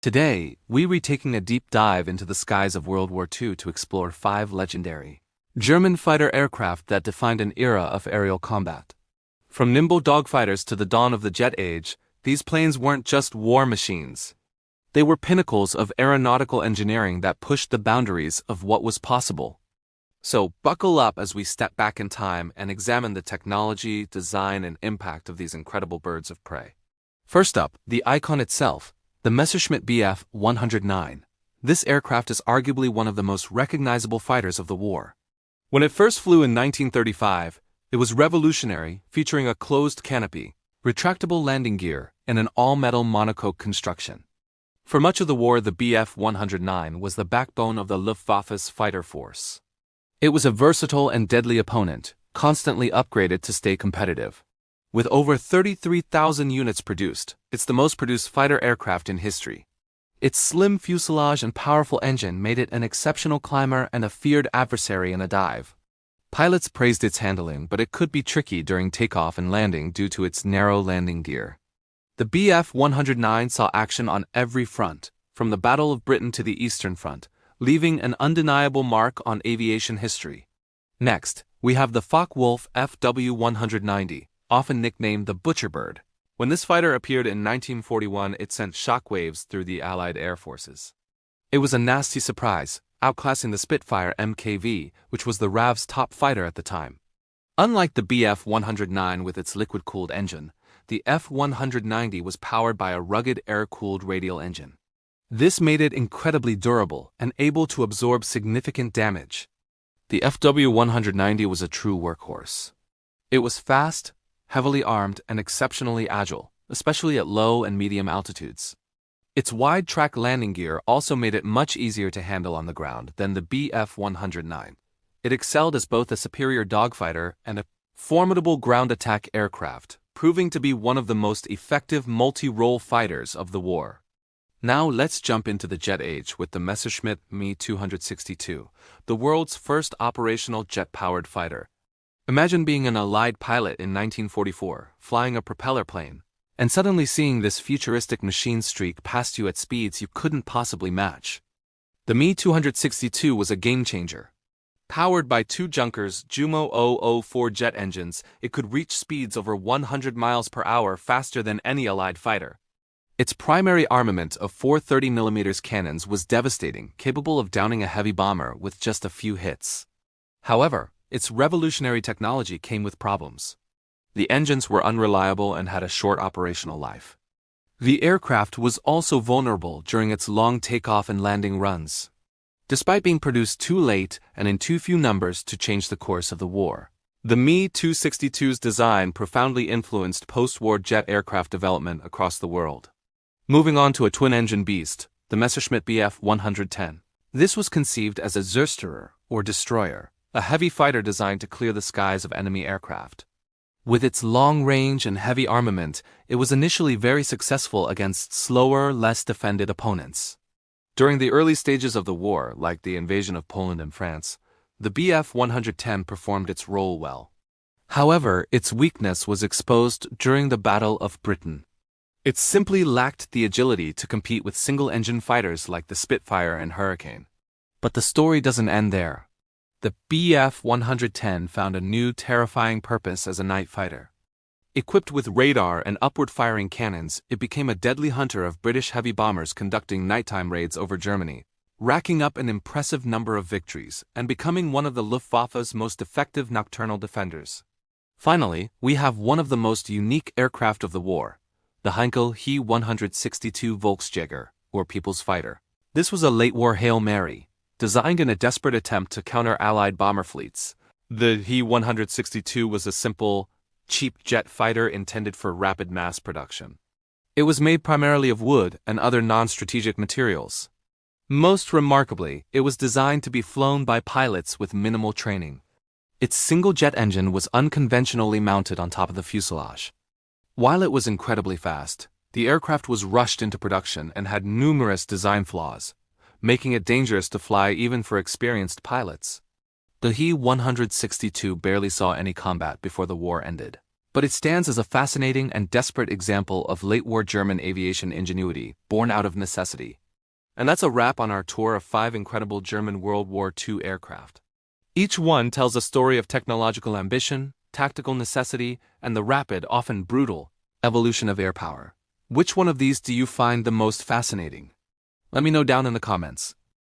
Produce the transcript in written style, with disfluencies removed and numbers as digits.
Today, we're taking a deep dive into the skies of World War II to explore 5 legendary German fighter aircraft that defined an era of aerial combat. From nimble dogfighters to the dawn of the jet age, these planes weren't just war machines. They were pinnacles of aeronautical engineering that pushed the boundaries of what was possible. So, buckle up as we step back in time and examine the technology, design, and impact of these incredible birds of prey. First up, the icon itself, the Messerschmitt Bf 109. This aircraft is arguably one of the most recognizable fighters of the war. When it first flew in 1935, it was revolutionary, featuring a closed canopy, retractable landing gear, and an all-metal monocoque construction. For much of the war, the Bf 109 was the backbone of the Luftwaffe's fighter force. It was a versatile and deadly opponent, constantly upgraded to stay competitive. With over 33,000 units produced, it's the most produced fighter aircraft in history. Its slim fuselage and powerful engine made it an exceptional climber and a feared adversary in a dive. Pilots praised its handling, but it could be tricky during takeoff and landing due to its narrow landing gear. The Bf 109 saw action on every front, from the Battle of Britain to the Eastern Front, leaving an undeniable mark on aviation history. Next, we have the Focke-Wulf FW-190, often nicknamed the Butcher Bird. When this fighter appeared in 1941, it sent shockwaves through the Allied air forces. It was a nasty surprise, outclassing the Spitfire MKV, which was the RAF's top fighter at the time. Unlike the Bf 109 with its liquid-cooled engine, the F-190 was powered by a rugged air-cooled radial engine. This made it incredibly durable and able to absorb significant damage. The FW-190 was a true workhorse. It was fast, heavily armed, and exceptionally agile, especially at low and medium altitudes. Its wide-track landing gear also made it much easier to handle on the ground than the Bf 109. It excelled as both a superior dogfighter and a formidable ground attack aircraft, proving to be one of the most effective multi-role fighters of the war. Now let's jump into the jet age with the Messerschmitt Me 262, the world's first operational jet-powered fighter. Imagine being an Allied pilot in 1944, flying a propeller plane, and suddenly seeing this futuristic machine streak past you at speeds you couldn't possibly match. The Me 262 was a game-changer. Powered by 2 Junkers Jumo 004 jet engines, it could reach speeds over 100 miles per hour faster than any Allied fighter. Its primary armament of 4 30mm cannons was devastating, capable of downing a heavy bomber with just a few hits. However, its revolutionary technology came with problems. The engines were unreliable and had a short operational life. The aircraft was also vulnerable during its long takeoff and landing runs. Despite being produced too late and in too few numbers to change the course of the war, the Me 262's design profoundly influenced post-war jet aircraft development across the world. Moving on to a twin-engine beast, the Messerschmitt Bf 110. This was conceived as a Zerstörer, or destroyer, a heavy fighter designed to clear the skies of enemy aircraft. With its long range and heavy armament, it was initially very successful against slower, less defended opponents. During the early stages of the war, like the invasion of Poland and France, the Bf 110 performed its role well. However, its weakness was exposed during the Battle of Britain. It simply lacked the agility to compete with single-engine fighters like the Spitfire and Hurricane. But the story doesn't end there. The Bf 110 found a new terrifying purpose as a night fighter. Equipped with radar and upward-firing cannons, it became a deadly hunter of British heavy bombers conducting nighttime raids over Germany, racking up an impressive number of victories and becoming one of the Luftwaffe's most effective nocturnal defenders. Finally, we have one of the most unique aircraft of the war, the Heinkel He 162 Volksjäger, or People's Fighter. This was a late-war Hail Mary, designed in a desperate attempt to counter Allied bomber fleets. The He 162 was a simple, cheap jet fighter intended for rapid mass production. It was made primarily of wood and other non-strategic materials. Most remarkably, it was designed to be flown by pilots with minimal training. Its single-jet engine was unconventionally mounted on top of the fuselage. While it was incredibly fast, the aircraft was rushed into production and had numerous design flaws, making it dangerous to fly even for experienced pilots. The He 162 barely saw any combat before the war ended. but it stands as a fascinating and desperate example of late-war German aviation ingenuity, born out of necessity. And that's a wrap on our tour of 5 incredible German World War II aircraft. Each one tells a story of technological ambition, tactical necessity, and the rapid, often brutal, evolution of air power. Which one of these do you find the most fascinating? Let me know down in the comments.